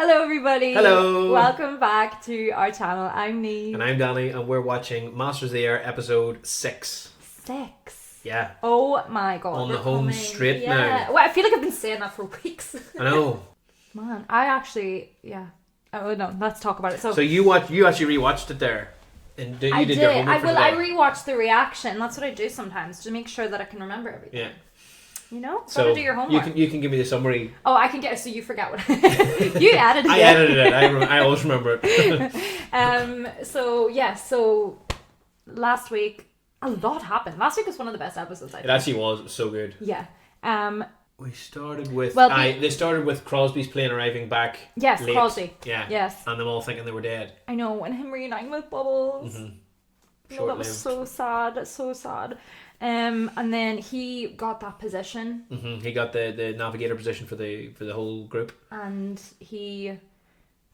Hello everybody. Hello. Welcome back to our channel. I'm Niamh. And I'm Danny, and we're watching Masters of the Air episode 6. 6. Yeah. Oh my god. On we're the home coming. straight yeah. now. Well, I feel like I've been saying that for weeks. I know. Man, I actually, Oh no, let's talk about it. So you actually rewatched it there. And you did your homework for today. I rewatch the reaction. That's what I do sometimes to make sure that I can remember everything. Yeah. You know? So Gotta do your homework. You can give me the summary. Oh, I can get so you forget what you edited it. I edited it. I always remember it. So last week a lot happened. Last week was one of the best episodes, I think. It actually was. It was so good. Yeah. We started with they started with Crosby's plane arriving back. Yes, late. Crosby. Yeah. Yes. And them all thinking they were dead. I know, and him reuniting with Bubbles. Mm-hmm. No, that was so sad. So sad. And then he got that position. Mm-hmm. He got the navigator position for the whole group. And he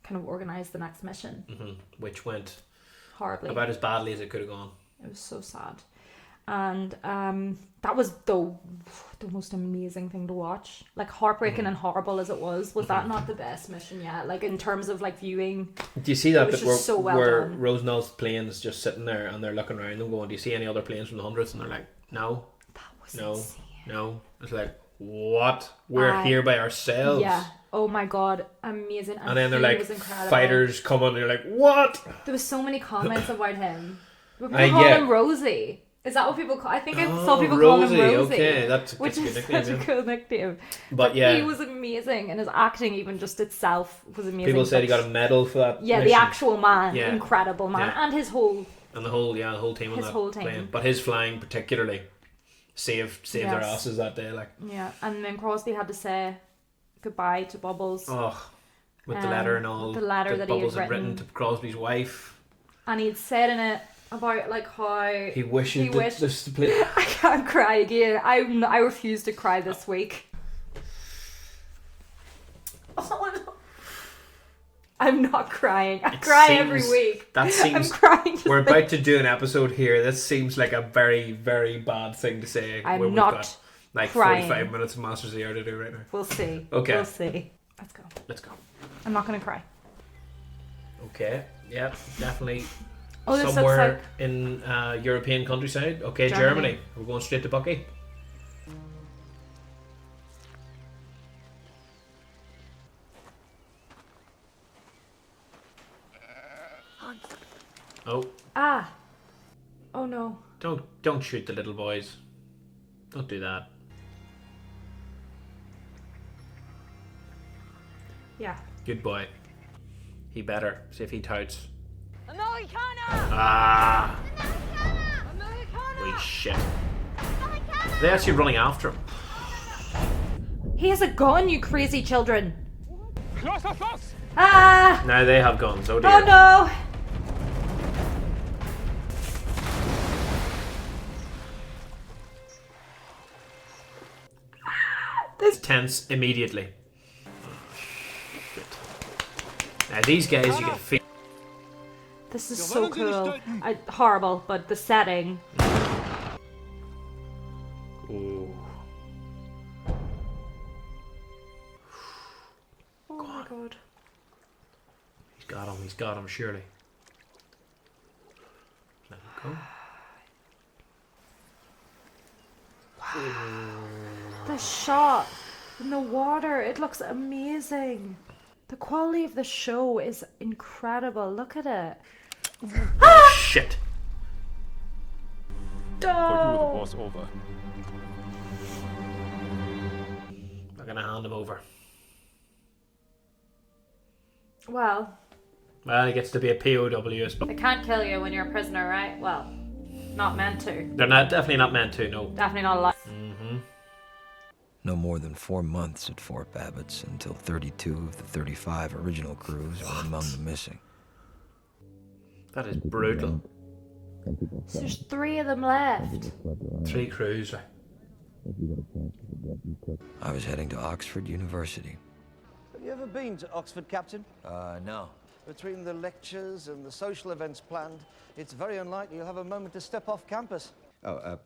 kind of organised the next mission. Which went horribly. About as badly as it could have gone. It was so sad. And that was the most amazing thing to watch. Like, heartbreaking and horrible as it was that not the best mission yet? Like, in terms of like viewing. Do you see that bit where, so well where done. Rosendahl's plane is just sitting there and they're looking around them going, do you see any other planes from the hundreds? And they're like, no. That was insane. No. It's like, what? We're here by ourselves. Yeah. Oh my god, amazing. And then they're like, fighters come on, and you're like, what? There was so many comments about him. People call him Rosie. Is that what people call? I think I saw people call him Rosie. Okay, that's a which good is nickname, such a cool nickname. But yeah, he was amazing, and his acting even just itself was amazing. People said he got a medal for that. Yeah, mission. the actual man, incredible man, and his whole the whole team on that plane. But his flying particularly saved their asses that day. Like and then Crosby had to say goodbye to Bubbles. Oh, with the letter and all. The letter that Bubbles he had written to Crosby's wife, and he'd said in it about like how he wished. I can't cry again. I refuse to cry this week. I'm not crying. I cry every week. That seems. I'm crying. We're about to do an episode here. This seems like a very, very bad thing to say. I'm not like crying. 45 minutes of Masters of the Air to do right now. We'll see. Okay. We'll see. Let's go. I'm not gonna cry. Okay. Yeah. Definitely. Oh, this somewhere looks like in European countryside. Okay, Germany. We're going straight to Bucky. Oh. Ah. Oh no. Don't shoot the little boys. Don't do that. Yeah. Good boy. He better. See if he touts. Americana! Ah. Americana! Holy shit. They're actually running after him. He has a gun, you crazy children. Close, close! Ah! Now they have guns. Oh dear. Oh no! This tense immediately. Now these guys, you can feel. This is so cool. Horrible, but the setting. Oh. Oh my god. He's got him, surely. Let him go. The shot in the water, it looks amazing. The quality of the show is incredible. Look at it. Oh shit. No. Was over. I'm gonna hand him over. Well, he gets to be a POW. they can't kill you when you're a prisoner, right? Well, not meant to. They're definitely not meant to, no. Definitely not alive. No more than 4 months at Fort Babbitt's until 32 of the 35 original crews were among the missing. That is brutal. So there's 3 of them left. 3 crews, right? I was heading to Oxford University. Have you ever been to Oxford, Captain? No. Between the lectures and the social events planned, it's very unlikely you'll have a moment to step off campus.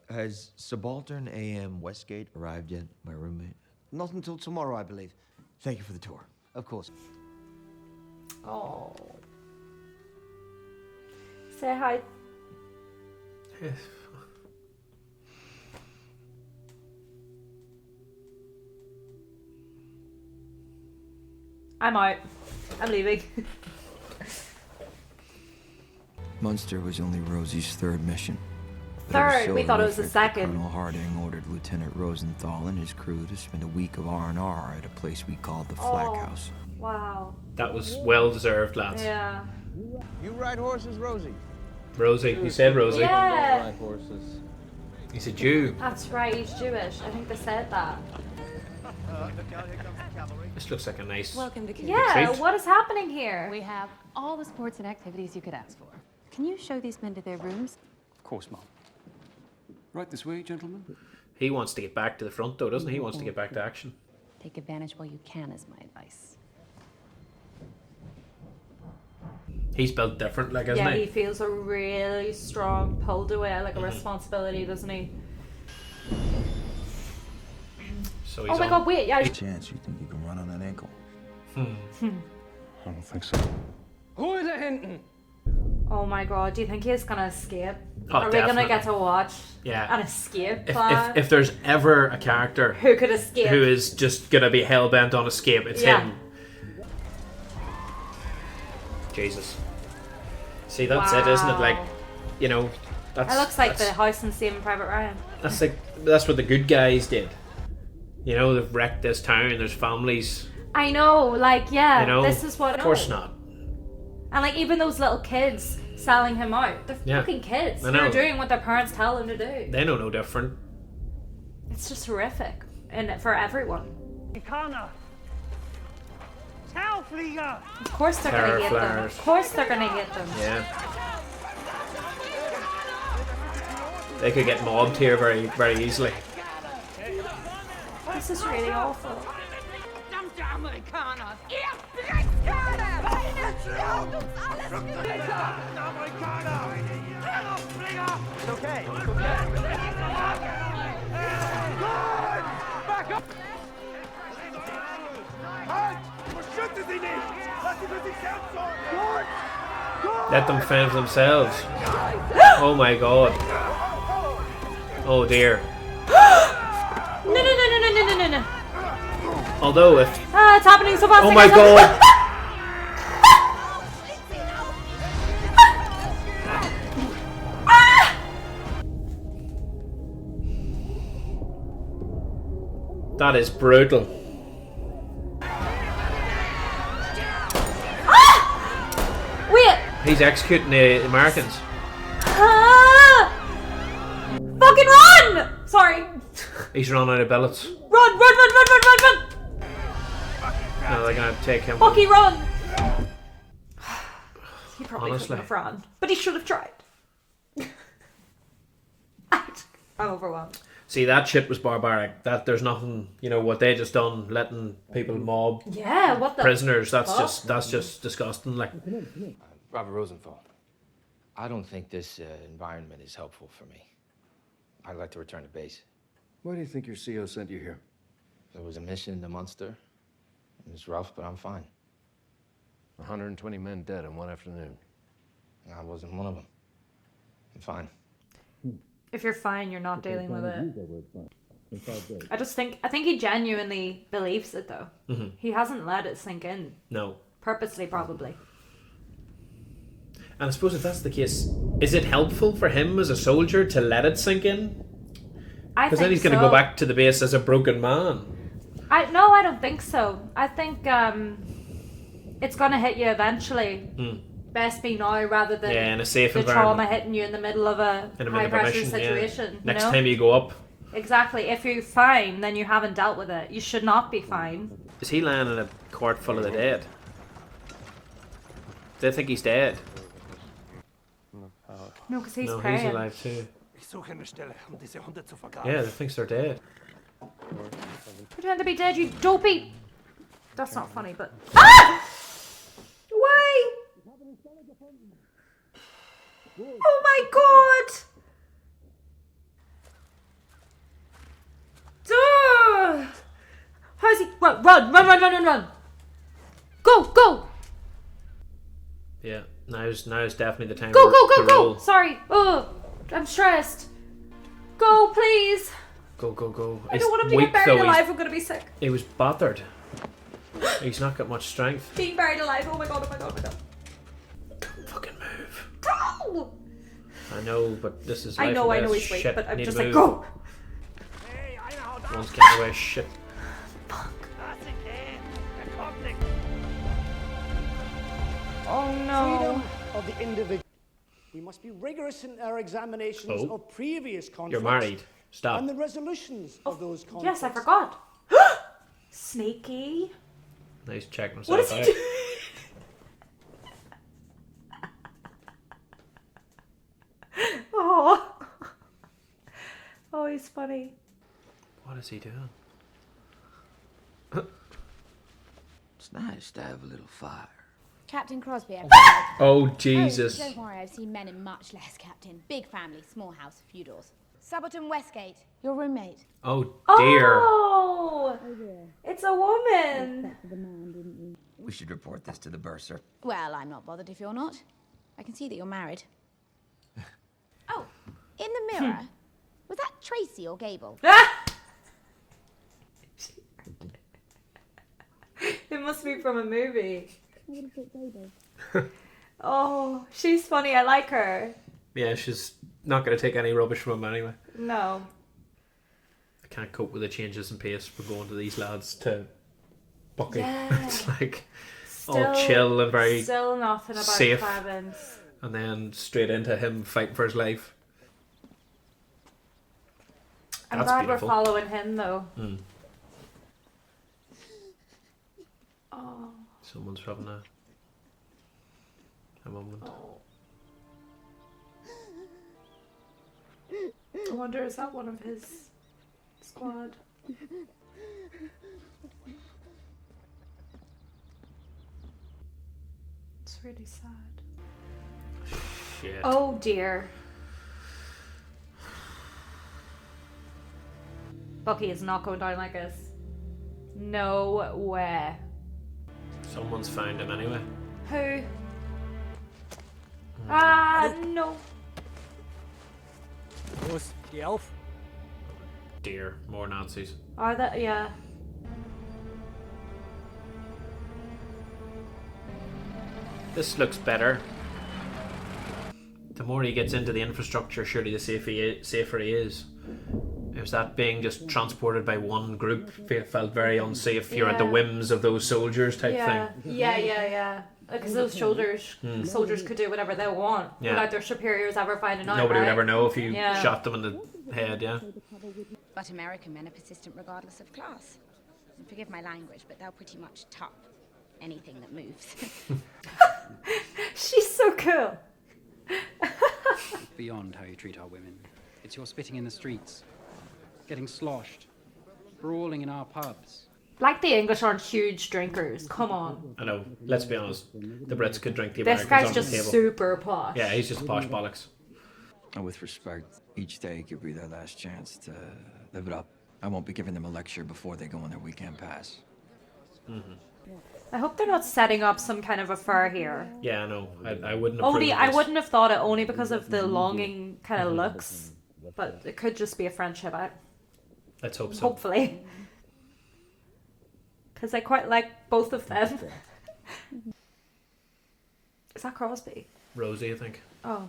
Has Subaltern A.M. Westgate arrived yet, my roommate? Not until tomorrow, I believe. Thank you for the tour. Of course. Oh. Say hi. I'm out. I'm leaving. Munster was only Rosie's third mission. But Third? so We thought it was the horrific that second. Colonel Harding ordered Lieutenant Rosenthal and his crew to spend a week of R&R at a place we called the Flak House. Wow. That was well deserved, lads. Yeah. You ride horses, Rosie? Rosie, you said Rosie. Yeah. Ride horses. He's a Jew. That's right, he's Jewish. I think they said that. This looks like a nice. Welcome to Kids. Yeah, Treat. what is happening here? We have all the sports and activities you could ask for. Can you show these men to their rooms? Of course, Mom. Right this way, gentlemen. He wants to get back to the front, though, doesn't he? He wants to get back to action. Take advantage while you can is my advice. He's built different, like, isn't Yeah, he? he feels a really strong pull to it, like a responsibility, doesn't he? So he's Oh my on. god, wait, yeah. Chance you think you can run on that ankle? I don't think so. Who is it hinting? Oh my god, do you think he's gonna escape? Oh, Are we gonna definitely. get to watch Yeah. an escape If, plan? if there's ever a character Who could escape? who is just gonna be hell bent on escape, it's Yeah. him. Jesus. See, that's it, isn't it? Like, Wow. you know, that's. It looks like that's, the house in Saving Private Ryan. That's what the good guys did. You know, they've wrecked this town. There's families. I know, like, yeah, You know, this is what. Of course not. And like, even those little kids selling him out, they're Yeah. fucking kids. I They're know. doing what their parents tell them to do. They know no different. It's just horrific, and for everyone. Kana! Tauflieger! Of course they're Terror gonna get them. flares. Of course they're gonna get them. Yeah. They could get mobbed here very, very easily. This is really awful. Verdammte Amerikaner! Ihr Dreckskörner! It's okay. Back up! Let them fend for themselves. Oh my god. Oh dear. No, no, no, no, no, no, no, no. Although if. Ah, it's happening so fast. Oh I my can't- god. That is brutal. Wait. He's executing the Americans. Ah! Fucking run! Sorry. He's run out of billets. Run, run, run, run, run, run, run! Now they're gonna take him. Bucky, run! He probably Honestly. couldn't have run, but he should have tried. I'm overwhelmed. See, that shit was barbaric. That there's nothing, you know, what they just done, letting people mob Yeah, what the? prisoners. That's fuck? just disgusting. Like, Robert Rosenthal, I don't think this environment is helpful for me. I'd like to return to base. Why do you think your CO sent you here? There was a mission in Munster. It was rough, but I'm fine. 120 men dead in one afternoon. I wasn't one of them. I'm fine. If you're fine, you're not dealing with it. I think he genuinely believes it though. Mm-hmm. He hasn't let it sink in. no. Purposely, probably. And I suppose if that's the case, is it helpful for him as a soldier to let it sink in? I Because think then he's going to so. go back to the base as a broken man. I don't think so. I think it's gonna hit you eventually. Best be now rather than Yeah, in a safe the environment. trauma hitting you in the middle of a In a high middle of a pressure mission, yeah. situation. You Next know? time you go up, Exactly. If you're fine, then you haven't dealt with it. You should not be fine. is he lying in a court full of the dead? They think he's dead. No, because he's No, praying. he's alive too. Ich suche eine Stelle, diese Hunde zu vergraben. Yeah, they think they're dead. Pretend to be dead, you dopey. That's not funny, but ah! Why? Oh my god! Duh! How's he? Run! Run! Run! Run! Run! Run! Run! Go! Go! Yeah, now's definitely the time Go, go, to go, go! roll. Sorry. Oh, I'm stressed. Go, please. Go, go, go. I don't want him to get buried alive. I'm gonna be sick. He was battered. He's not got much strength. Being buried alive. Oh my god, oh my god, oh my god. Can't fucking move. Go! I know, but this is. I know life and he's death weak, shit. but I'm Need just to like, move. go! One's getting away. Shit. Oh no. Freedom of the individual. We must be rigorous in our examinations of previous conflicts. You're married. Stop. And the resolutions of those conflicts. Yes, I forgot. Sneaky. Nice checking himself What is he out. doing? Oh. Oh, he's funny. What is he doing? It's nice to have a little fire. Captain Crosby, Oh, Jesus. Oh, don't worry, I've seen men in much less, Captain. Big family, small house, few doors. Subaltern Westgate, your roommate. Oh, dear. Oh, it's a woman. We should report this to the bursar. Well, I'm not bothered if you're not. I can see that you're married. Oh, in the mirror, was that Tracy or Gable? It must be from a movie. Oh, she's funny. I like her. Yeah, she's not going to take any rubbish from him anyway. No. I can't cope with the changes in pace for going to these lads to Bucky. Yeah. It's like all chill and very still nothing about safe. Clavins. And then straight into him fighting for his life. I'm That's glad beautiful. we're following him though. Oh. Someone's having a moment. Oh. I wonder, is that one of his squad? It's really sad. Shit. Oh dear. Bucky is not going down like this. No way. Someone's found him anyway. Who? Ah, no. Was the elf? Dear, more Nazis. Are that? Yeah. This looks better. The more he gets into the infrastructure, surely the safer he is. It was that being just transported by one group felt very unsafe. You're at the whims of those soldiers type thing. Yeah. Because those soldiers could do whatever they want without their superiors ever finding out. Nobody would ever know if you Yeah. shot them in the head, yeah. But American men are persistent regardless of class. And forgive my language, but they'll pretty much top anything that moves. She's so cool. Beyond how you treat our women. It's your spitting in the streets, getting sloshed, brawling in our pubs. Like the English aren't huge drinkers. Come on. I know. Let's be honest. The Brits could drink the This Americans guy's on just the table. super posh. Yeah, he's just posh bollocks. And with respect, each day could be their last chance to live it up. I won't be giving them a lecture before they go on their weekend pass. I hope they're not setting up some kind of affair here. Yeah, I know. I wouldn't Only approve I this. wouldn't have thought it only because of the longing kind of looks, but it could just be a friendship. Let's hope so. Hopefully, because I quite like both of them. Is that Crosby? Rosie, I think. Oh.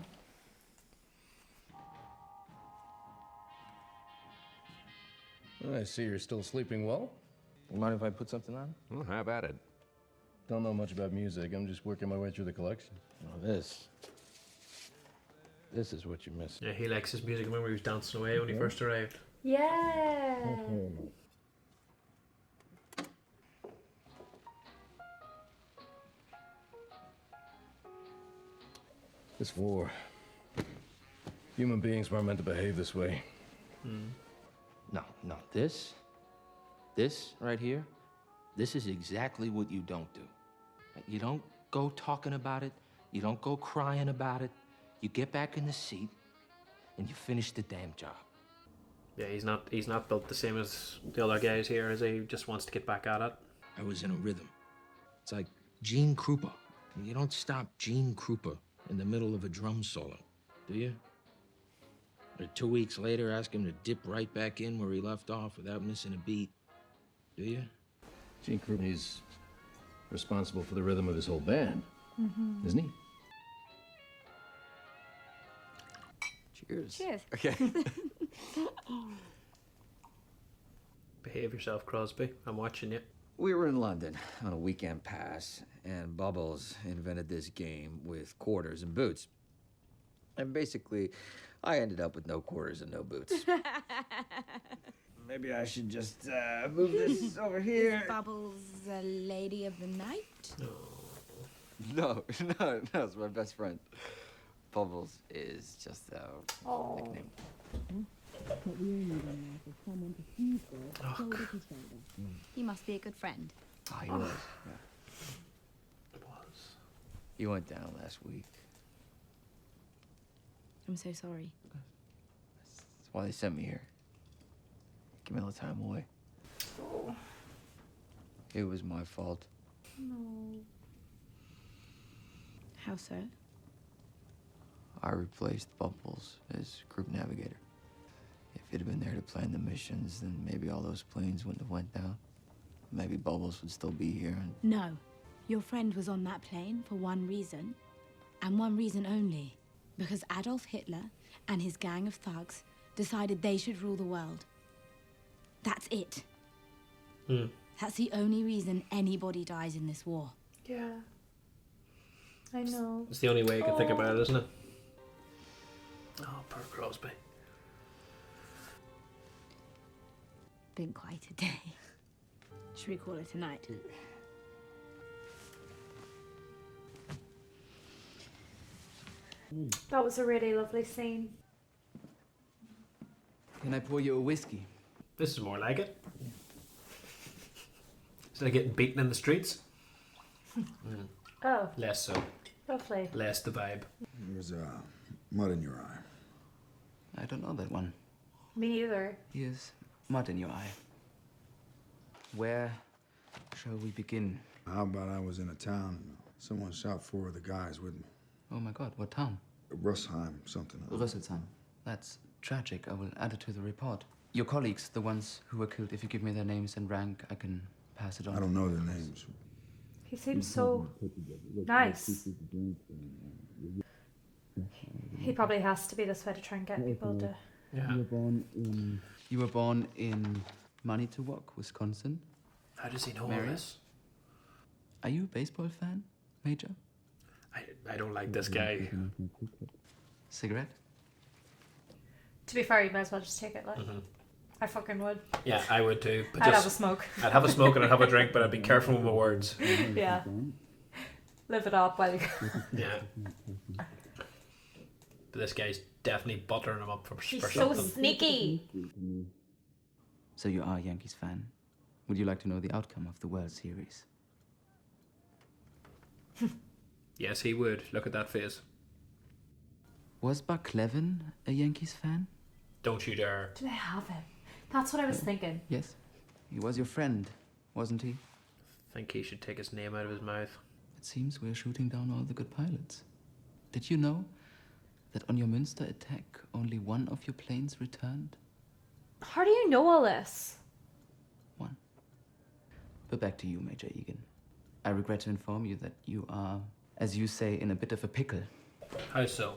I see you're still sleeping well. You mind if I put something on? Well, how about it? Don't know much about music. I'm just working my way through the collection. Oh, this is what you miss. Yeah, he likes his music. I remember he was dancing away when he first arrived. Yeah. This war. Human beings weren't meant to behave this way. No. This right here, this is exactly what you don't do. You don't go talking about it. You don't go crying about it. You get back in the seat and you finish the damn job. Yeah, he's not built the same as the other guys here, as he just wants to get back at it. I was in a rhythm. It's like Gene Krupa. You don't stop Gene Krupa in the middle of a drum solo, do you? Or 2 weeks later, ask him to dip right back in where he left off without missing a beat, do you? Gene Krupa, he's responsible for the rhythm of his whole band, isn't he? Cheers. Cheers. Okay. Behave yourself, Crosby. I'm watching you. We were in London on a weekend pass, and Bubbles invented this game with quarters and boots. And basically, I ended up with no quarters and no boots. Maybe I should just move this over here. Is Bubbles a lady of the night? No, it's my best friend. Bubbles is just a nickname. He must be a good friend. Oh, he was. Yeah. He went down last week. I'm so sorry. That's why they sent me here. Give me a little time away. It was my fault. No. How so? I replaced Bubbles as group navigator. If he'd have been there to plan the missions, then maybe all those planes wouldn't have went down. Maybe Bubbles would still be here. And No. Your friend was on that plane for one reason, and one reason only. Because Adolf Hitler and his gang of thugs decided they should rule the world. That's it. That's the only reason anybody dies in this war. Yeah. I know. It's the only way you can think about it, isn't it? Oh, poor Crosby. Been quite a day. Should we call it a night? That was a really lovely scene. Can I pour you a whiskey? This is more like it. Instead of getting beaten in the streets. Oh, Less so. lovely. Less the vibe. There's mud in your eye. I don't know that one. Me neither. Here's mud in your eye. Where shall we begin? How about I was in a town, someone shot 4 of the guys with me. Oh my god, what town? Russheim, something. Rüsselsheim. That's tragic. I will add it to the report. Your colleagues, the ones who were killed, if you give me their names and rank, I can pass it on. I don't know their names. He seems so nice. He probably has to be this way to try and get people to... Yeah. You were born in Manitowoc, Wisconsin. How does he know all Mary? this? Are you a baseball fan, Major? I don't like this guy. Cigarette? To be fair, you might as well just take it, like. I fucking would. Yeah, I would too. But I'd just, have a smoke. I'd have a smoke and I'd have a drink, but I'd be careful with my words. Yeah. Live it up while you Yeah. But this guy's definitely buttering him up for He's something. so sneaky. So you are a Yankees fan. Would you like to know the outcome of the World Series? Yes, he would. Look at that face. Was Buck Levin a Yankees fan? Don't you dare. Do they have him? That's what I was thinking. Yes. He was your friend, wasn't he? Think he should take his name out of his mouth. It seems we're shooting down all the good pilots. Did you know that on your Münster attack, only one of your planes returned? How do you know all this? But back to you, Major Egan. I regret to inform you that you are, as you say, in a bit of a pickle. How so?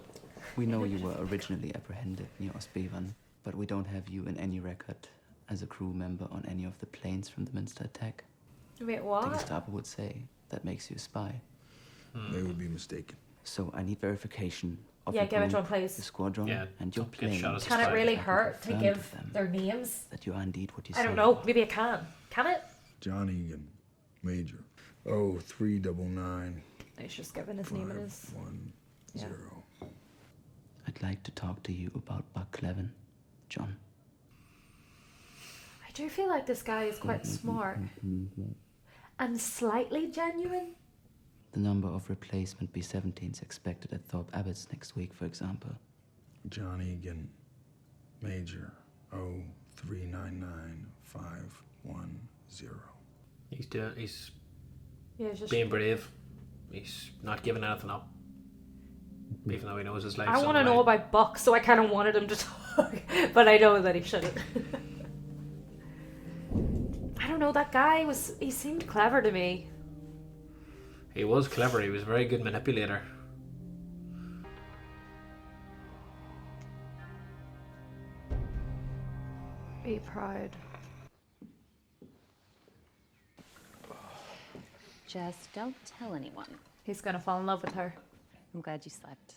We know you were originally apprehended near Ostbevan, but we don't have you in any record as a crew member on any of the planes from the Münster attack. Wait, The what? Gestapo would say that makes you a spy. They would be mistaken. So I need verification of Yeah, your give it to group, him, please. the squadron, Yeah, and your don't get plane. shot as a Can it spy. really I can hurt to confirm give with them their names? that you are indeed what you say. I don't know. Maybe it can. Can it? John Egan, Major. 0399. He's just given his name and his... 510. I'd like to talk to you about Buck Levin, John. I do feel like this guy is quite smart. And slightly genuine. The number of replacement B-17s expected at Thorpe Abbotts next week, for example. John Egan, Major. 0399 510. He's Yeah, it's just... being brave. He's not giving anything up. Even though he knows his life. I want to know about Buck, so I kind of wanted him to talk. But I know that he shouldn't. I don't know, that guy he seemed clever to me. He was clever, he was a very good manipulator. Be proud. Just don't tell anyone. He's gonna fall in love with her. I'm glad you slept.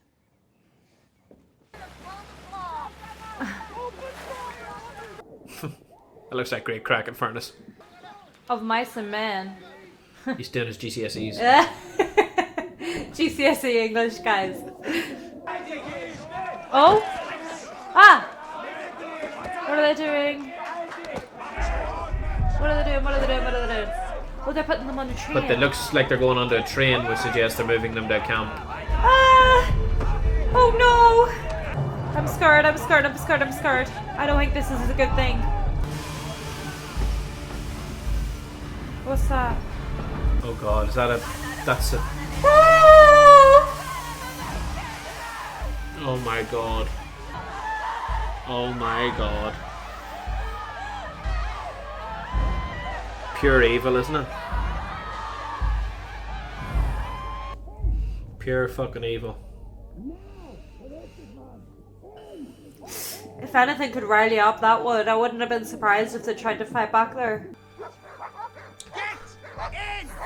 It looks like great crack in fairness. Of Mice and Men. He's doing his GCSEs. GCSE English, guys. Oh! Ah! What are they doing? What are they doing? What are they doing? What are they doing? Oh, they're putting them on a train. But it looks like they're going onto a train, which suggests they're moving them to a camp. Ah! Oh no! I'm scared, I'm scared, I'm scared, I'm scared. I don't think this is a good thing. What's that? Oh god, is that a... That's a... Ah! Oh my god. Oh my god. Pure evil, isn't it? Pure fucking evil. If anything could rally up that one, I wouldn't have been surprised if they tried to fight back there.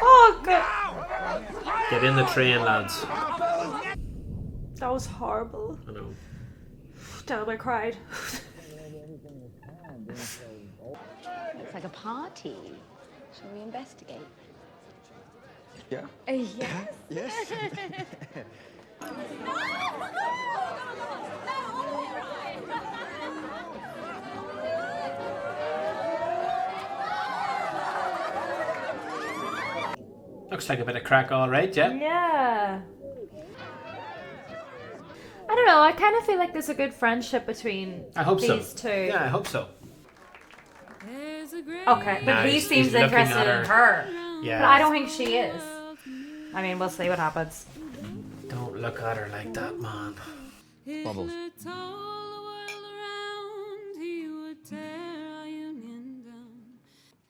Oh god! Get in the train, lads. That was horrible. I know. Damn, I cried. Looks like a party. Shall we investigate? Yeah. Yes. Yes. Looks like a bit of crack, alright, yeah? Yeah. I don't know, I kind of feel like there's a good friendship between I hope so. these two. Yeah, I hope so. Okay, but Nah, he he's seems looking interested at in her. Yeah. But I don't think she is. I mean, we'll see what happens. Don't look at her like that, man. Bubbles.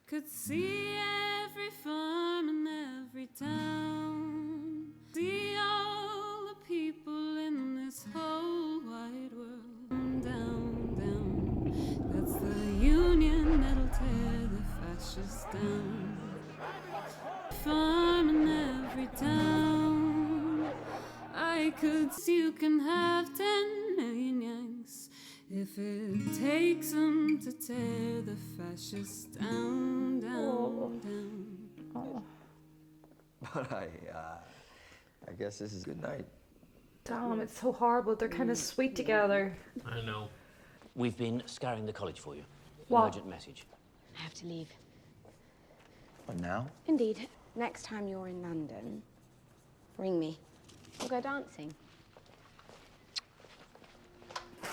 Could see every farm and every town, see all the people in this whole wide world. Down, down, that's the union that'll tear the fascists down. Farm in every town, I could see you can have 10 million yanks. If it takes them to tear the fascists down, down, down. Oh. But I guess this is good night. Damn, it's so horrible. They're kind of sweet together. I know. We've been scouring the college for you. What? Urgent message. I have to leave. But now? Indeed. Next time you're in London, ring me. We'll go dancing.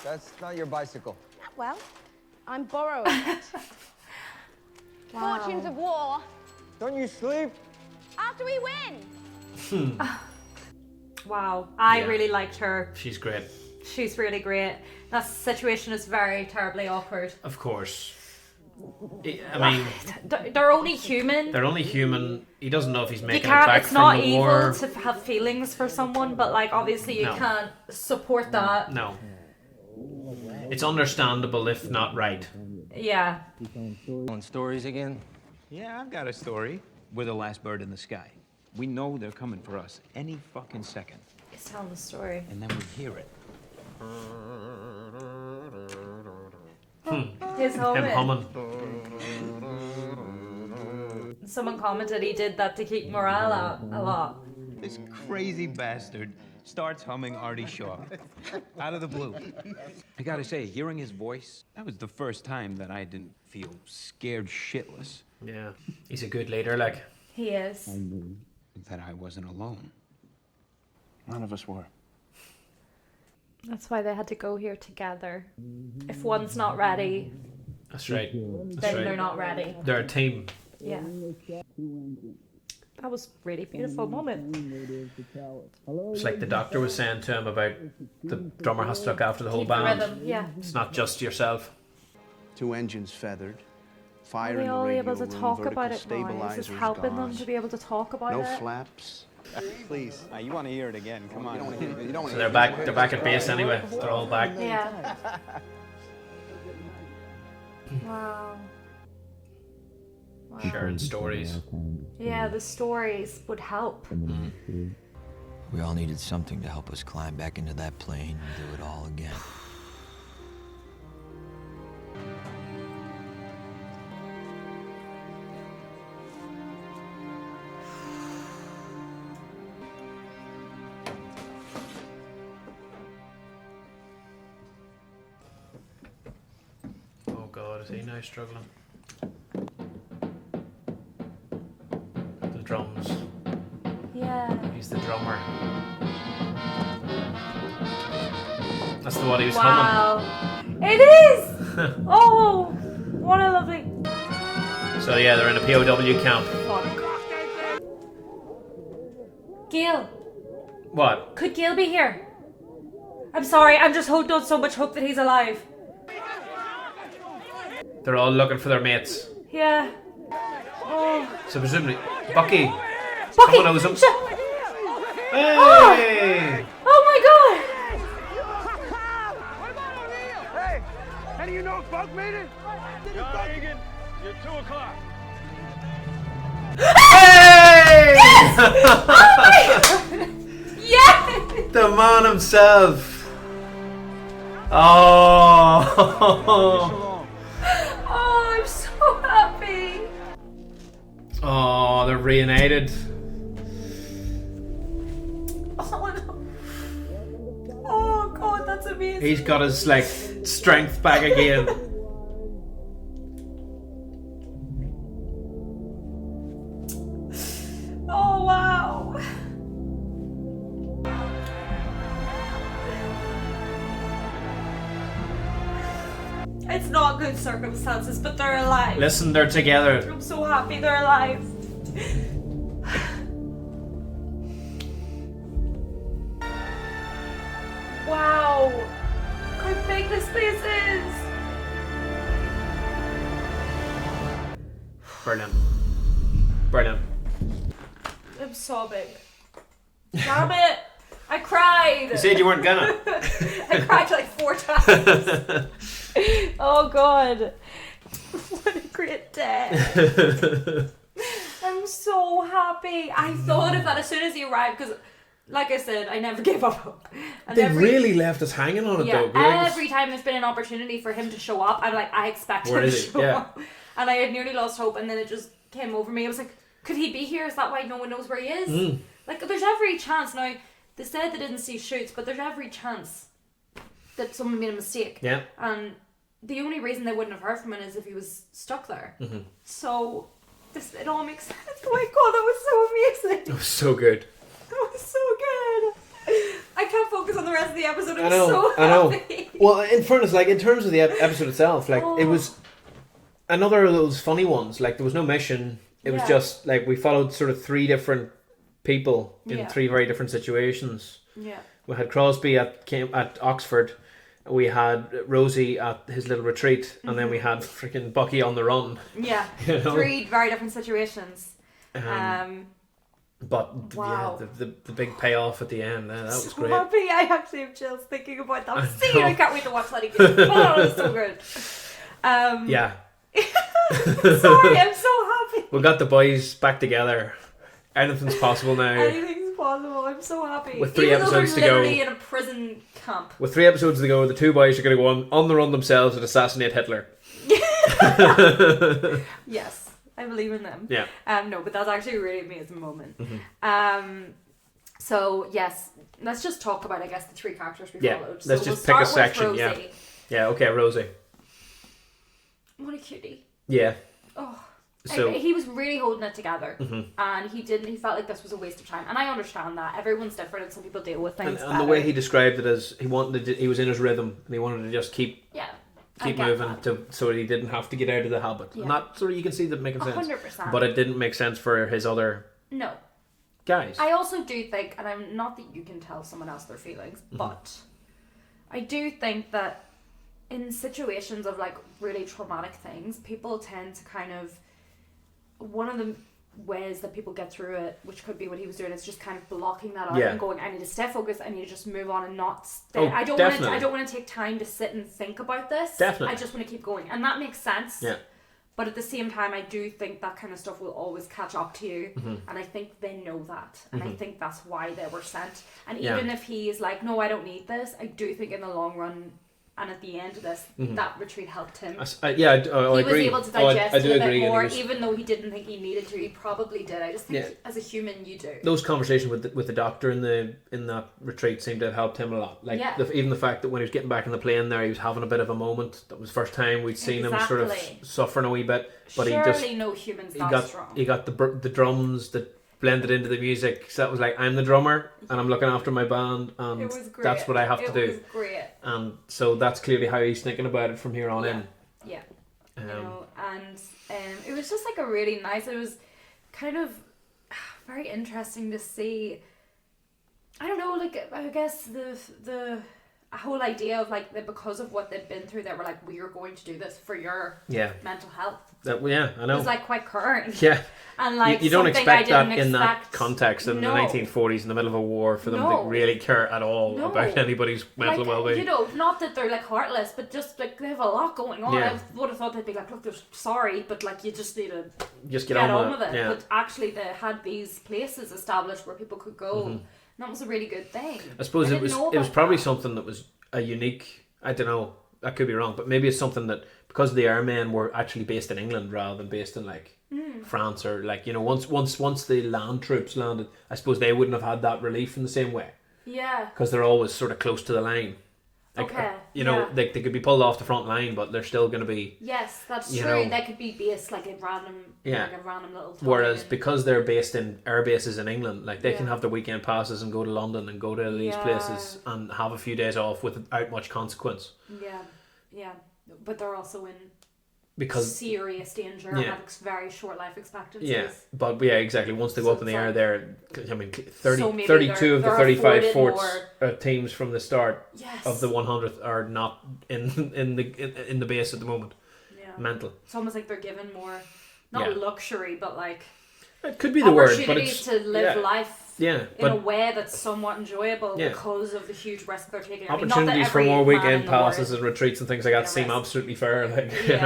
That's not your bicycle. Well, I'm borrowing it. Wow. Fortunes of war. Don't you sleep? After we win. Wow, I Yeah. really liked her. She's great. She's really great. That situation is very terribly awkward. Of course. I mean, They're only human. they're only human. He doesn't know if he's You making it can't. back It's from not the evil war. to have feelings for someone, but like obviously you No. can't support that. No. It's understandable if not right. Yeah. On stories again? Yeah, I've got a story. We're the last bird in the sky. We know they're coming for us any fucking second. He's telling the story. And then we hear it. His Him humming. humming. Someone commented he did that to keep morale up a lot. This crazy bastard starts humming Artie Shaw. Out of the blue. I gotta say, hearing his voice, that was the first time that I didn't feel scared shitless. Yeah. He's a good leader, like. He is. That I wasn't alone. None of us were. That's why they had to go here together. If one's not ready, That's right. then That's right. they're not ready. They're a team. Yeah. That was really beautiful moment. It's like the doctor was saying to him about the drummer has to look after the whole Keep the band. rhythm, yeah. It's not just yourself. 2 engines feathered. Are Fire they in the all radio able to room, talk vertical about it now? Is this stabilizers helping them gone. to be able to talk about No it? flaps. Please. You want to hear it again? Come on. So they're back. They're back at base anyway. They're all back. Yeah. Wow. Sharing stories. Yeah, the stories would help. We all needed something to help us climb back into that plane and do it all again. Oh God, is he now struggling? The drums. Yeah. He's the drummer. That's the one he was Wow. It is! Oh, what a lovely... humming. So yeah, they're in a POW camp. Gail, What? could Gail be here? I'm sorry, I'm just holding on so much hope that he's alive. They're all looking for their mates. Yeah. Oh. So presumably, Bucky. Bucky! Someone knows him. Oh! Hey! Oh my god! Hey, any of you know if Buck made it? John Egan, you're 2 o'clock. Hey! Yes! The man himself. Oh. Oh, I'm so happy. Oh, they're reunited. Oh no. Oh god, that's amazing. He's got his like strength back again. Oh wow. It's not good circumstances, but they're alive. Listen, they're together. I'm so happy they're alive. Wow. Look how big this place is. Brilliant. Brilliant. I'm sobbing. Damn it. I cried. You said you weren't gonna. I cried like 4 times. Oh god. What a great day. I'm so happy. I thought of that as soon as he arrived because, like I said, I never gave up hope. And They really left us hanging on it though. every time there's been an opportunity for him to show up, I'm like, I expect Where him to is he? show Yeah. up. And I had nearly lost hope, and then it just came over me. I was like, could he be here? Is that why no one knows where he is? Mm. Like, there's every chance. Now, they said they didn't see shoots, but there's every chance that someone made a mistake. Yeah. And the only reason they wouldn't have heard from him is if he was stuck there. Mhm. So, it all makes sense. Oh my god, that was so amazing. It was so good. That was so good. I can't focus on the rest of the episode. I'm I know. so I know. happy. Well, in fairness, like in terms of the episode itself, like it was another of those funny ones. Like there was no mission. It was Yeah. just like we followed sort of 3 different people in Yeah. 3 very different situations. Yeah. We had Crosby at Oxford. We had Rosie at his little retreat, and then we had freaking Bucky on the run. Yeah. You know? 3 very different situations. But Wow. yeah, the big payoff at the end, that was So great. happy. I actually have chills thinking about that I scene. know. I can't wait to watch that again. Oh, it's so good. Yeah. Sorry, I'm so happy. We got the boys back together. Anything's possible now. Anything's possible. I'm so happy. With 3 Even episodes though to they're go. literally in a prison camp. With 3 episodes to go, the 2 boys are going to go on the run themselves and assassinate Hitler. Yes, I believe in them. Yeah. No, but that's actually a really amazing moment. Mhm. So yes, let's just talk about, I guess, the 3 characters we Yeah, followed. let's So just we'll pick a start with section. Yeah. Rosie. Yeah, okay, Rosie. What a cutie. Yeah. Oh. So- He was really holding it together, Mhm. and he felt like this was a waste of time, and I understand that everyone's different and some people deal with things And the way he described it as he was in his rhythm and he wanted to just keep I get moving that. so he didn't have to get out of the habit. Yeah. And that sort of you can see that making sense. 100%. But it didn't make sense for his other No. Guys. I also do think, and I'm not that you can tell someone else their feelings, but I do think that in situations of like really traumatic things, people tend to kind of, one of the ways that people get through it, which could be what he was doing, is just kind of blocking that out and going, I need to stay focused, I need to just move on and not stay. I don't want to take time to sit and think about this. Definitely. I just want to keep going, and that makes sense. Yeah. But at the same time, I do think that kind of stuff will always catch up to you, and I think they know that, and I think that's why they were sent. And even if he's like, no, I don't need this, I do think in the long run, and at the end of this, that retreat helped him. I he agree. was able to digest I do it a agree, bit more, and even though he didn't think he needed to. He probably did. I just think as a human, you do. Those conversations with the doctor in that retreat seemed to have helped him a lot. Like even the fact that when he was getting back in the plane there, he was having a bit of a moment. That was the first time we'd seen him sort of suffering a wee bit. But Surely no human's that strong. He got the drums that blended into the music, so that was like, I'm the drummer and I'm looking after my band, and it was great. that's what I have to do. It was great. And so that's clearly how he's thinking about it from here on in. Yeah. You know, and it was just like a really nice, it was kind of very interesting to see. I don't know, like, I guess the whole idea of like, because of what they'd been through, they were like, we are going to do this for your mental health. I know. It was like quite current. Yeah. And like, you don't expect that in that expect. context in the 1940s, in the middle of a war, for them to really care at all about anybody's mental well-being. You know, not that they're like heartless, but just like they have a lot going on. Yeah. I would have thought they'd be like, look, they're sorry, but like you just need to get on with it. Yeah. But actually, they had these places established where people could go. And that was a really good thing. I suppose it was probably something that was a unique. I don't know. I could be wrong, but maybe it's something that, because the airmen were actually based in England rather than based in like France, or like, you know, once the land troops landed, I suppose they wouldn't have had that relief in the same way. Yeah. Because they're always sort of close to the line. Like, you know, they could be pulled off the front line, but they're still going to be. Yes, that's true. Know, they could be based like in random, like a random little town. Whereas because they're based in air bases in England, like they can have their weekend passes and go to London and go to these places and have a few days off without much consequence. Yeah, but they're also in serious danger and have very short life expectancies. Yeah, but exactly. Once they go up in the air, they're, I mean, 32 of the 35 forts teams from the start of the 100th are not in the base at the moment. Yeah, mental. It's almost like they're given more, not luxury, but like it could be the word, but opportunities to live life. In a way that's somewhat enjoyable because of the huge risk they're taking. Opportunities for more weekend passes and retreats and things like that seem absolutely fair. Like, you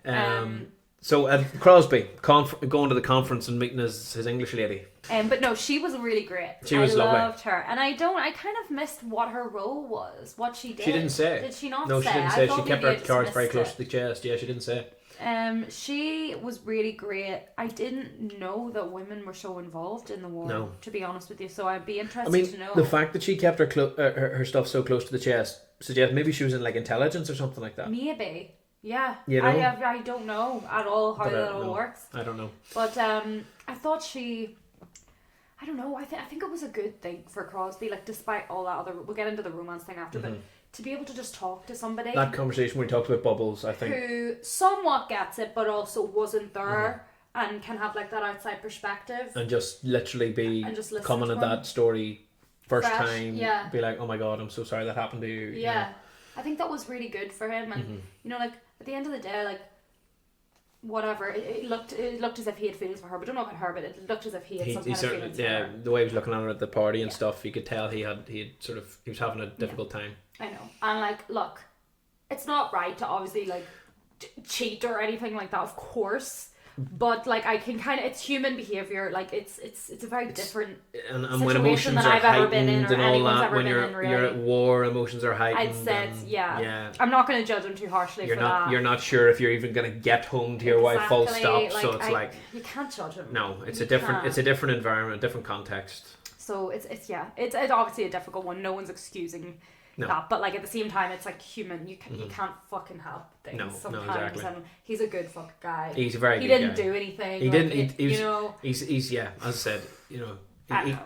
know. So Crosby going to the conference and meeting his English lady. But no, she was really great. She was lovely. I loved her, and I kind of missed what her role was, what she did. She didn't say. Did she not? No, say? She didn't say. She kept her cards very close to the chest. Yeah, she didn't say. She was really great. I didn't know that women were so involved in the war, to be honest with you, so I'd be interested to know. The fact that she kept her stuff so close to the chest suggests maybe she was in like intelligence or something like that. Maybe. Yeah. You know? I don't know at all how that all works. I don't know. But I thought I don't know, I think it was a good thing for Crosby, like despite all that other, we'll get into the romance thing after, but to be able to just talk to somebody. That conversation where he talked about Bubbles, I think. Who somewhat gets it, but also wasn't there and can have like that outside perspective. And just literally be coming at that story first time. Yeah. Be like, oh my God, I'm so sorry that happened to you. Yeah. You know? I think that was really good for him. And, you know, like at the end of the day, like, whatever, it looked as if he had feelings for her, but I don't know about her, but it looked as if he had some kind of feelings for her. The way he was looking at her at the party and stuff, you could tell he was having a difficult time. I know. And like, look, it's not right to obviously like cheat or anything like that, of course, but like I can kind of, it's human behavior, like it's a very different and when emotions are heightened and all that, when you're at war, emotions are heightened. I'd say I'm not going to judge him too harshly for that. You're not sure if you're even going to get home to your wife full stop, so it's like you can't judge him. No, it's a different environment, a different context. So it's obviously a difficult one. No one's excusing that, but like at the same time, it's like human. You can't fucking help things sometimes. Exactly. And he's a good fuck guy. He's a very good guy. He didn't do anything. He didn't. You know. He's as I said. You know.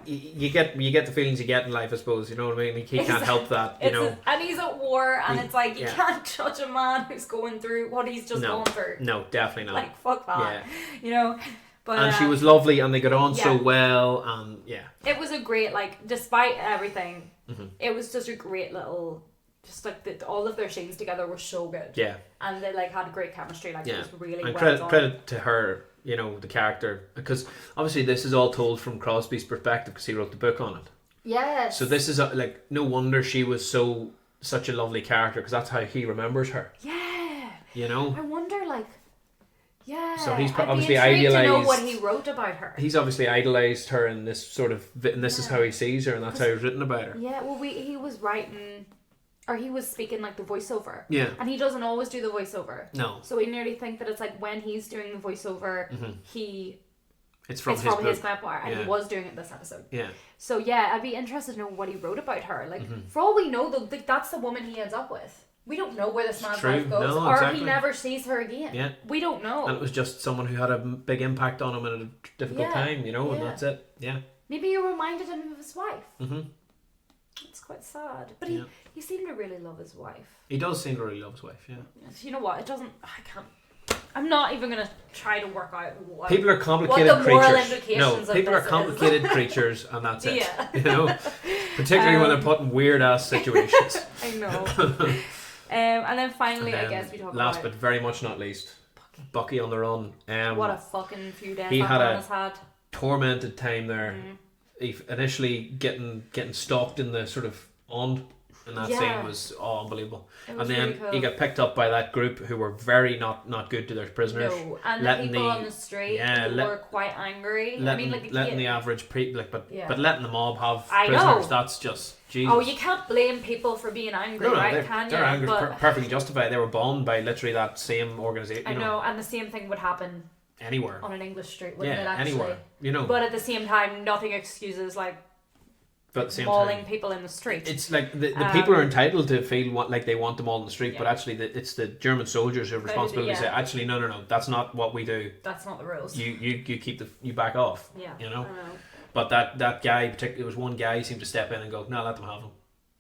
You get the feelings you get in life, I suppose. You know what I mean. He can't help that. You know. And he's at war, and it's like you can't judge a man who's going through what he's just going through. No, definitely not. Like fuck that. Yeah. You know. But, and she was lovely, and they got on so yeah. well, and yeah. It was a great, like, despite everything, Mhm. it was just a great little, just like all of their scenes together were so good. Yeah. And they like had great chemistry. Like it was really and well done. credit to her, you know, the character, because obviously this is all told from Crosby's perspective because he wrote the book on it. Yes. So this is like no wonder she was such a lovely character because that's how he remembers her. Yeah. You know. I wonder, like, yeah. So he's I'd obviously be intrigued to know idealized. what he wrote about her. He's obviously idolized her in this sort of, and this is how he sees her, and that's how he's written about her. Yeah. Well, he was writing, or he was speaking like the voiceover. Yeah. And he doesn't always do the voiceover. No. So we nearly think that it's like when he's doing the voiceover, It's from his memoir, and he was doing it this episode. Yeah. So yeah, I'd be interested to know what he wrote about her. Like, for all we know, though, that's the woman he ends up with. We don't know where this man's life goes, No, or exactly. he never sees her again. Yeah. We don't know. And it was just someone who had a big impact on him at a difficult time, you know, and Yeah. that's it. Yeah. Maybe you reminded him of his wife. Mhm. It's quite sad, but Yeah. he seemed to really love his wife. He does seem to really love his wife. Yeah. You know what? It doesn't. I can't. I'm not even gonna try to work out what. People are complicated what the moral creatures. implications No, of people are this complicated is. creatures, and that's it. Yeah. You know, particularly when they're put in weird ass situations. I know. And then finally, And I then guess we talk last about but very much not least, Bucky on the run. what a fucking few days he that had man a has had. tormented time there. He initially getting stalked in the sort of on. And that scene was unbelievable. It was and then really cool. he got picked up by that group who were very not good to their prisoners. No, and the people on the street who were quite angry. Letting, I mean, like letting the average but Yeah. letting the mob have I prisoners, know. that's just Jesus. Oh, you can't blame people for being angry, right? They're angry, But perfectly justified. They were bombed by literally that same organization. I know, and the same thing would happen anywhere on an English street, wouldn't Yeah, it? Actually, anywhere, you know. But at the same time, nothing excuses like But at the same mauling time, people in the street. it's like the people are entitled to feel like they want them all in the street, but actually it's the German soldiers who have responsibility to say, actually, no, that's not what we do. That's not the rules. You keep you back off. Yeah, you know. I know. But that guy, particularly, there was one guy who seemed to step in and go, no, let them have him.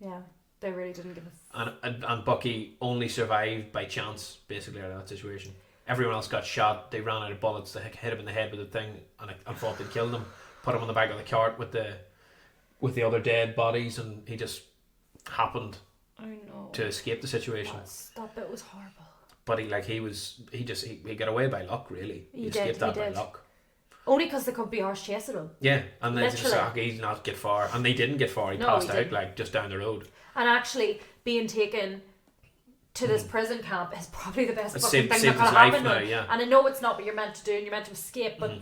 Yeah, they really didn't give a. And Bucky only survived by chance, basically, out of that situation. Everyone else got shot. They ran out of bullets. They hit him in the head with the thing, and thought they'd killed him. Put him on the back of the cart with the other dead bodies, and he just happened to escape the situation. That bit was horrible. But he got away by luck, really. He escaped that by luck. Only because the company horse chasing him. Yeah, and they just Literally. he's not get far, and they didn't get far. He No, passed he out didn't. like just down the road. And actually, being taken to this prison camp is probably the best It fucking saved thing his that could have life happened to now, him. yeah. And I know it's not what you're meant to do, and you're meant to escape, but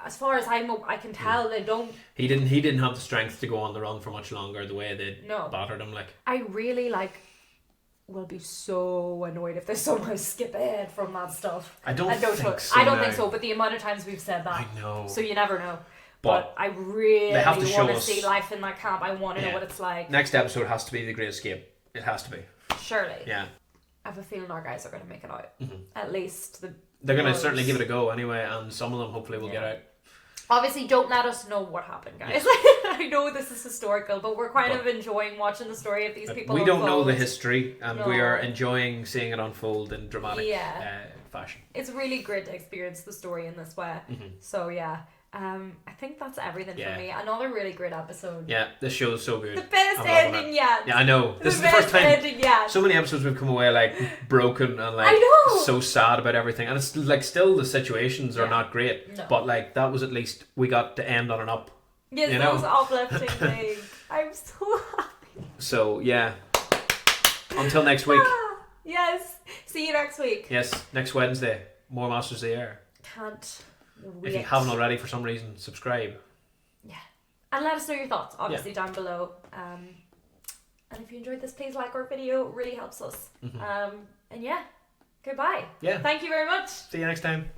as far as I can tell, they don't. He didn't have the strength to go on the run for much longer. The way they No. battered him, like. I really will be so annoyed if they somehow skip ahead from that stuff. I don't think so. I don't think now. so, but the amount of times we've said that. I know. So you never know. But I really they have to show want to us- see life in that camp. I want to know Yeah. what it's like. Next episode has to be The Great Escape. It has to be. Surely. Yeah. I have a feeling our guys are going to make it out. At least They're going to those. certainly give it a go anyway, and some of them hopefully will get out. Obviously, don't let us know what happened, guys. I know this is historical, but we're kind of enjoying watching the story of these people. We don't know unfold. the history, and we No. are enjoying seeing it unfold in dramatic Yeah. fashion. It's really great to experience the story in this way. So yeah, I think that's everything Yeah. for me. Another really great episode. Yeah, this show is so good. The best I'm loving ending it. yet. Yeah, I know. This is the best first time. ending yet. So many episodes we've come away like broken and like I know. so sad about everything, and it's like still the situations are Yeah. not great, No. but like that was at least we got to end on an up. Yes, you that know? was uplifting thing. I'm so happy. So yeah. Until next week. Yes. See you next week. Yes, next Wednesday. More Masters of the Air. Can't wait. If you haven't already, for some reason, subscribe. And let us know your thoughts, obviously, down below. And if you enjoyed this, please like our video. It really helps us. And yeah, goodbye. Yeah. Thank you very much. See you next time.